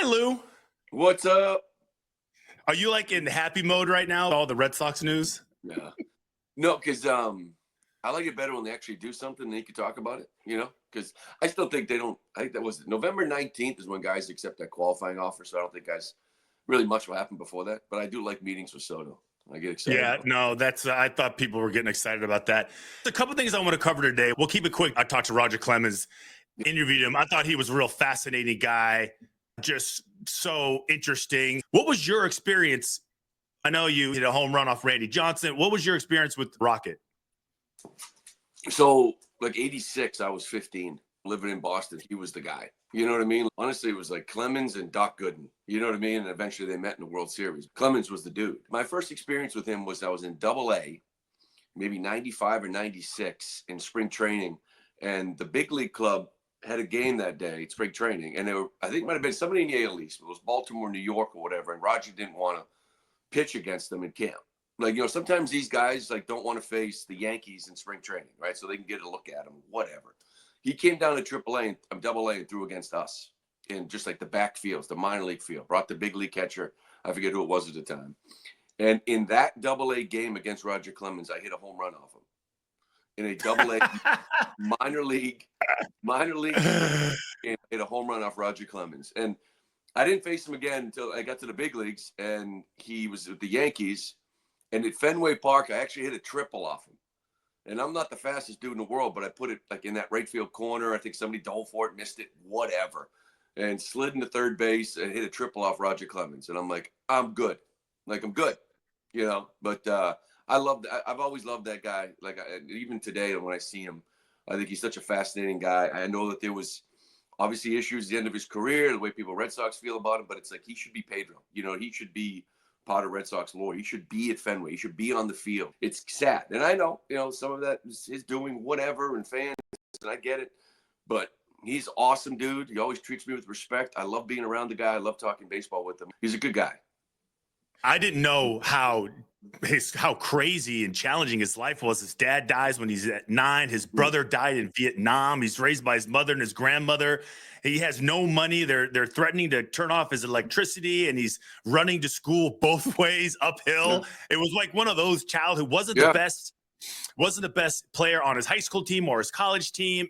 Lou. What's up? Are you like in happy mode right now? All the Red Sox news? Yeah. No, because I like it better when they actually do something and they can talk about it, because I still think they don't. I think that was November 19th is when guys accept that qualifying offer. So I don't think guys really much will happen before that. But I do like meetings with Soto. I get excited. Yeah, no, that's I thought people were getting excited about that. A couple things I want to cover today. We'll keep it quick. I talked to Roger Clemens, interviewed him. I thought he was a real fascinating guy, just so interesting. What was your experience? I know you hit a home run off Randy Johnson. What was your experience with Rocket? So, like 86, I was 15, living in Boston. He was the guy. You know what I mean? Honestly, it was like Clemens and Doc Gooden. You know what I mean? And eventually they met in the World Series. Clemens was the dude. My first experience with him was I was in Double-A, maybe 95 or 96 in spring training. And the big league club had a game that day, spring training. And I think it might have been somebody in Yale East. It was Baltimore, New York or whatever. And Roger didn't want to pitch against them in camp. Like, sometimes these guys don't want to face the Yankees in spring training, right? So they can get a look at them, whatever. He came down to AAA and Double-A and threw against us in just like the back fields, the minor league field. Brought the big league catcher. I forget who it was at the time. And in that Double-A game against Roger Clemens, I hit a home run off him in a Double-A minor league game. Hit a home run off Roger Clemens, and I didn't face him again until I got to the big leagues, and he was with the Yankees. And at Fenway Park, I actually hit a triple off him. And I'm not the fastest dude in the world, but I put it like in that right field corner. I think somebody dove for it, missed it, whatever. And slid into third base and hit a triple off Roger Clemens. And I'm like, I'm good. I'm good, But I've always loved that guy. Even today when I see him, I think he's such a fascinating guy. I know that there was obviously issues at the end of his career, the way people Red Sox feel about him, but it's like he should be Pedro. He should be part of Red Sox lore. He should be at Fenway. He should be on the field. It's sad. And I know, some of that is his doing, whatever, and fans, and I get it. But he's awesome, dude. He always treats me with respect. I love being around the guy. I love talking baseball with him. He's a good guy. I didn't know how crazy and challenging his life was. His dad dies when he's at 9. His brother died in Vietnam. He's raised by his mother and his grandmother. He has no money. They're threatening to turn off his electricity, and he's running to school both ways uphill. Yeah. It was like one of those child who wasn't the best player on his high school team or his college team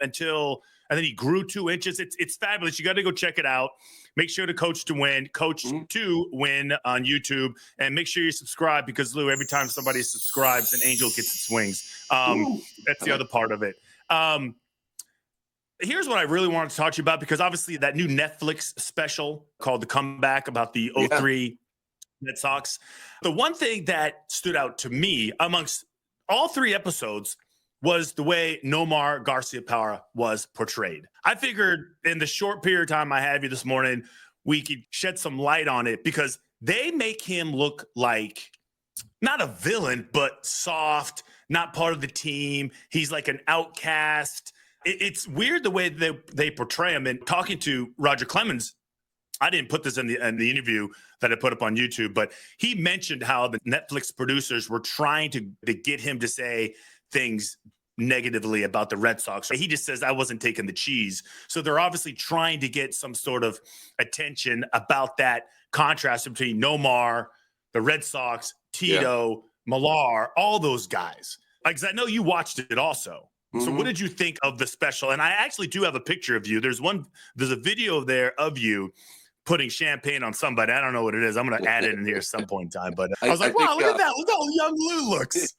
and then he grew 2 inches. It's fabulous. You got to go check it out. Make sure to Coach to Win on YouTube, and make sure you subscribe because, Lou, every time somebody subscribes, an angel gets its wings. That's the other part of it. Here's what I really wanted to talk to you about, because obviously that new Netflix special called The Comeback about the 03 Red Sox. The one thing that stood out to me amongst all 3 episodes was the way Nomar Garciaparra was portrayed. I figured in the short period of time I have you this morning, we could shed some light on it, because they make him look like not a villain, but soft, not part of the team. He's like an outcast. It's weird the way they portray him. And talking to Roger Clemens, I didn't put this in the interview that I put up on YouTube, but he mentioned how the Netflix producers were trying to get him to say things negatively about the Red Sox. He just says, I wasn't taking the cheese. So they're obviously trying to get some sort of attention about that contrast between Nomar, the Red Sox, Tito, Millar, all those guys. Because I know you watched it also. So what did you think of the special? And I actually do have a picture of you. There's a video there of you putting champagne on somebody. I don't know what it is. I'm going to add it in here at some point in time. But I was like, wow, look at that. Look how young Lou looks.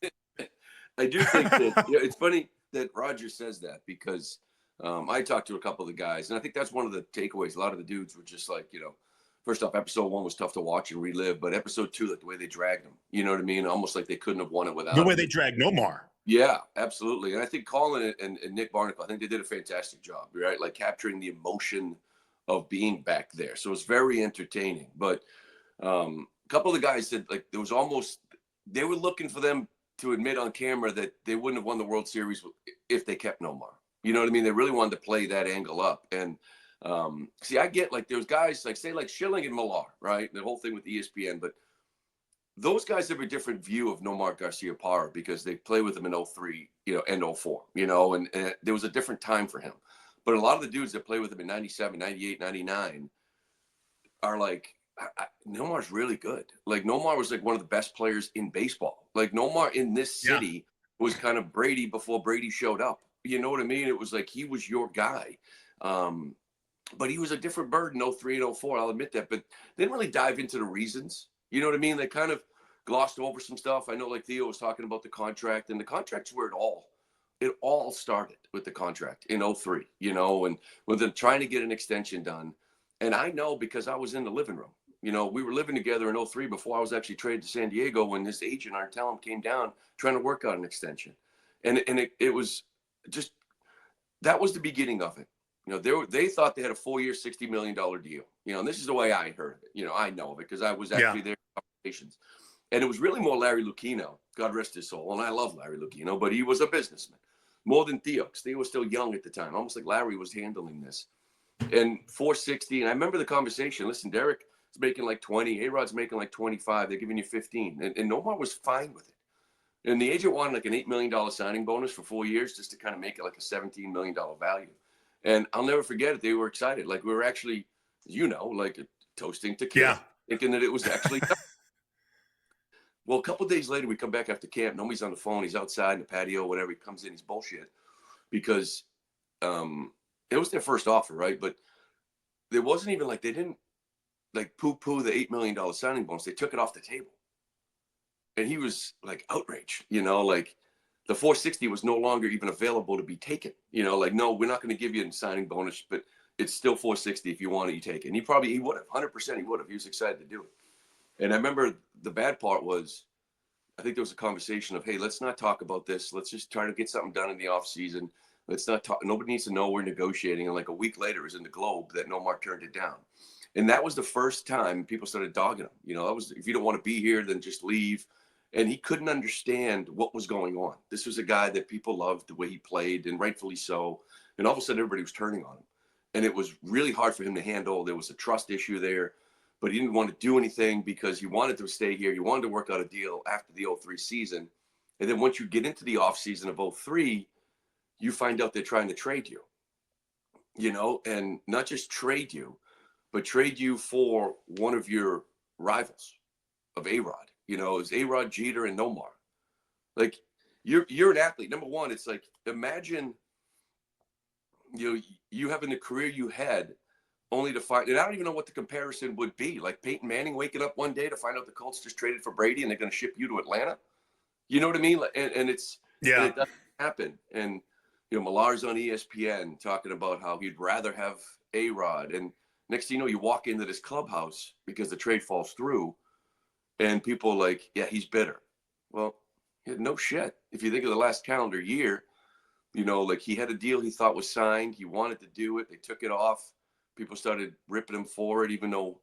I do think that it's funny that Roger says that, because I talked to a couple of the guys, and I think that's one of the takeaways. A lot of the dudes were just like, first off, episode 1 was tough to watch and relive, but episode 2, like the way they dragged him, you know what I mean? Almost like they couldn't have won it without the way they dragged Nomar. Yeah, absolutely. And I think Colin and Nick Barnacle, I think they did a fantastic job, right? Like capturing the emotion of being back there. So it's very entertaining. But a couple of the guys said like there was almost, they were looking for them to admit on camera that they wouldn't have won the World Series if they kept Nomar. You know what I mean? They really wanted to play that angle up. And see, I get like there's guys like say like Schilling and Millar, right? The whole thing with ESPN, but those guys have a different view of Nomar Garciaparra because they play with him in 03, and 04, and there was a different time for him. But a lot of the dudes that play with him in 97, 98, 99 are like, Nomar's really good. Like Nomar was like one of the best players in baseball. Like Nomar in this city was kind of Brady before Brady showed up. You know what I mean? It was like he was your guy. But he was a different bird in 03 and 04. I'll admit that. But they didn't really dive into the reasons. You know what I mean? They kind of glossed over some stuff. I know like Theo was talking about the contract, and the contract's where it all started with the contract in 03, you know, and with them trying to get an extension done. And I know because I was in the living room. You know, we were living together in 03 before I was actually traded to San Diego when his agent, Artelem, came down trying to work out an extension. And it was just, that was the beginning of it. You know, they thought they had a 4-year, $60 million deal. You know, and this is the way I heard it. You know, I know of it because I was actually there in conversations. And it was really more Larry Lucchino, God rest his soul. And I love Larry Lucchino, but he was a businessman more than Theo, because Theo was still young at the time, almost like Larry was handling this. And 460, and I remember the conversation. Listen, Derek is making like 20, A-Rod's making like 25. They're giving you 15. And Nomar was fine with it. And the agent wanted like an $8 million signing bonus for 4 years just to kind of make it like a $17 million value. And I'll never forget it. They were excited. Like we were actually, you know, like toasting tequila, thinking that it was actually done. Well, a couple of days later, we come back after camp. Nobody's on the phone. He's outside in the patio, whatever. He comes in, he's bullshit because it was their first offer, right? But there wasn't even like, they didn't like poo-poo the $8 million signing bonus. They took it off the table. And he was like outraged, you know, like the 460 was no longer even available to be taken. You know, like, no, we're not going to give you a signing bonus, but it's still 460 if you want it, you take it. And he would have, 100% he would have. He was excited to do it. And I remember the bad part was, I think there was a conversation of, hey, let's not talk about this. Let's just try to get something done in the off season. Let's not talk. Nobody needs to know we're negotiating. And like a week later, it was in the Globe that Nomar turned it down. And that was the first time people started dogging him. You know, that was, if you don't want to be here, then just leave. And he couldn't understand what was going on. This was a guy that people loved the way he played, and rightfully so. And all of a sudden, everybody was turning on him. And it was really hard for him to handle. There was a trust issue there. But he didn't want to do anything because he wanted to stay here. He wanted to work out a deal after the 03 season. And then once you get into the offseason of 03, you find out they're trying to trade you, you know, and not just trade you, but trade you for one of your rivals of A-Rod. You know, it's A-Rod, Jeter, and Nomar. Like, you're an athlete. Number one, it's like, imagine, you know, you having the career you had, only to find, and I don't even know what the comparison would be. Like Peyton Manning waking up one day to find out the Colts just traded for Brady and they're going to ship you to Atlanta. You know what I mean? And it's, and it doesn't happen. And, you know, Millar's on ESPN talking about how he'd rather have A-Rod. And next thing you know, you walk into this clubhouse because the trade falls through and people are like, yeah, he's bitter. Well, no shit. If you think of the last calendar year, you know, like he had a deal he thought was signed. He wanted to do it. They took it off. People started ripping him for it, even though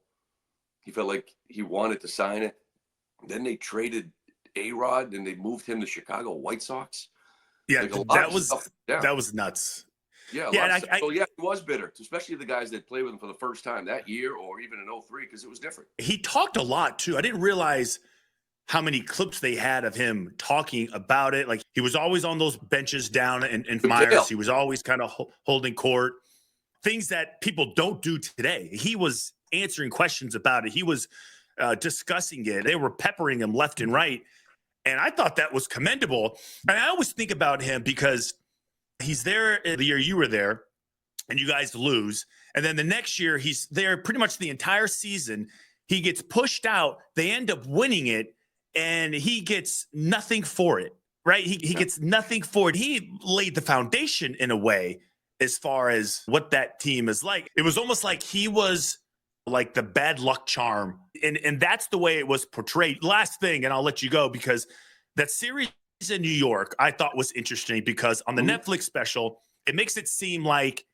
he felt like he wanted to sign it. Then they traded A-Rod and they moved him to Chicago White Sox. Yeah, like that was nuts. Yeah, so yeah, he was bitter, especially the guys that played with him for the first time that year or even in 03 because it was different. He talked a lot too. I didn't realize how many clips they had of him talking about it. Like he was always on those benches down in Myers. He was always kind of holding court. Things that people don't do today. He was answering questions about it. He was discussing it. They were peppering him left and right. And I thought that was commendable. And I always think about him because he's there the year you were there and you guys lose. And then the next year he's there pretty much the entire season. He gets pushed out. They end up winning it and he gets nothing for it, right? He gets nothing for it. He laid the foundation in a way as far as what that team is like. It was almost like he was like the bad luck charm. And that's the way it was portrayed. Last thing, and I'll let you go, because that series in New York, I thought was interesting because on the Netflix special, it makes it seem like,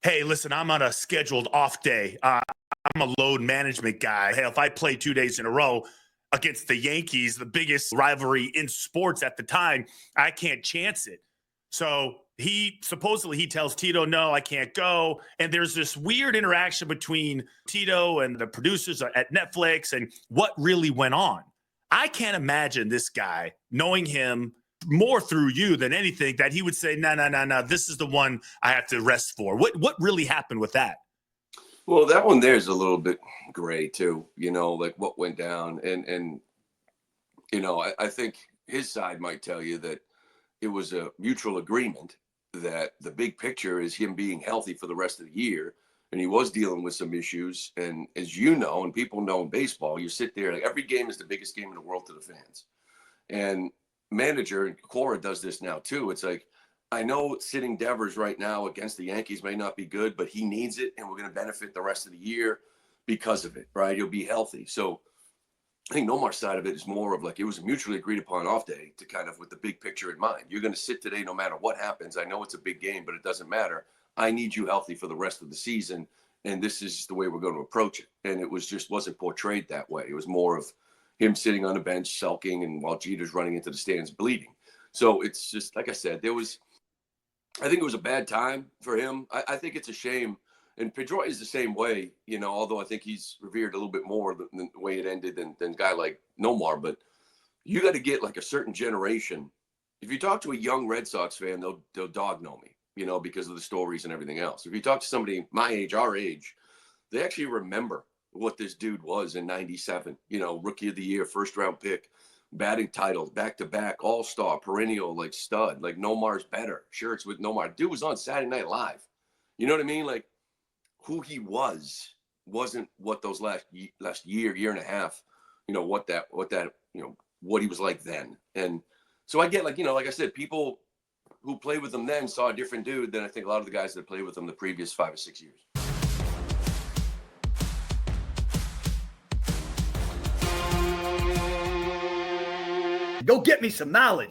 hey, listen, I'm on a scheduled off day. I'm a load management guy. Hey, if I play 2 days in a row against the Yankees, the biggest rivalry in sports at the time, I can't chance it. So he tells Tito, no, I can't go. And there's this weird interaction between Tito and the producers at Netflix and what really went on. I can't imagine this guy, knowing him more through you than anything, that he would say, no, this is the one I have to rest for. What really happened with that? Well, that one there is a little bit gray too, like what went down. And I think his side might tell you that it was a mutual agreement that the big picture is him being healthy for the rest of the year. And he was dealing with some issues. And as you know, and people know in baseball, you sit there, like every game is the biggest game in the world to the fans. And manager, and Cora does this now too. It's like, I know sitting Devers right now against the Yankees may not be good, but he needs it. And we're going to benefit the rest of the year because of it, right? He'll be healthy. So I think Nomar's side of it is more of like, it was a mutually agreed upon off day to kind of with the big picture in mind. You're going to sit today no matter what happens. I know it's a big game, but it doesn't matter. I need you healthy for the rest of the season. And this is the way we're going to approach it. And it was just wasn't portrayed that way. It was more of him sitting on the bench, sulking, and while Jeter's running into the stands bleeding. So it's just, like I said, I think it was a bad time for him. I think it's a shame. And Pedroia is the same way, although I think he's revered a little bit more than the way it ended than a guy like Nomar. But you got to get like a certain generation. If you talk to a young Red Sox fan, they'll dog know me, because of the stories and everything else. If you talk to somebody my age, our age, they actually remember what this dude was in 97, rookie of the year, first round pick, batting titles, back-to-back, all-star, perennial, like stud, like Nomar's better. Shirts with Nomar. Dude was on Saturday Night Live. You know what I mean? Like who he wasn't what those last year and a half, what he was like then. And so I get like I said, people who played with him then saw a different dude than I think a lot of the guys that played with him the previous 5 or 6 years. Go get me some knowledge.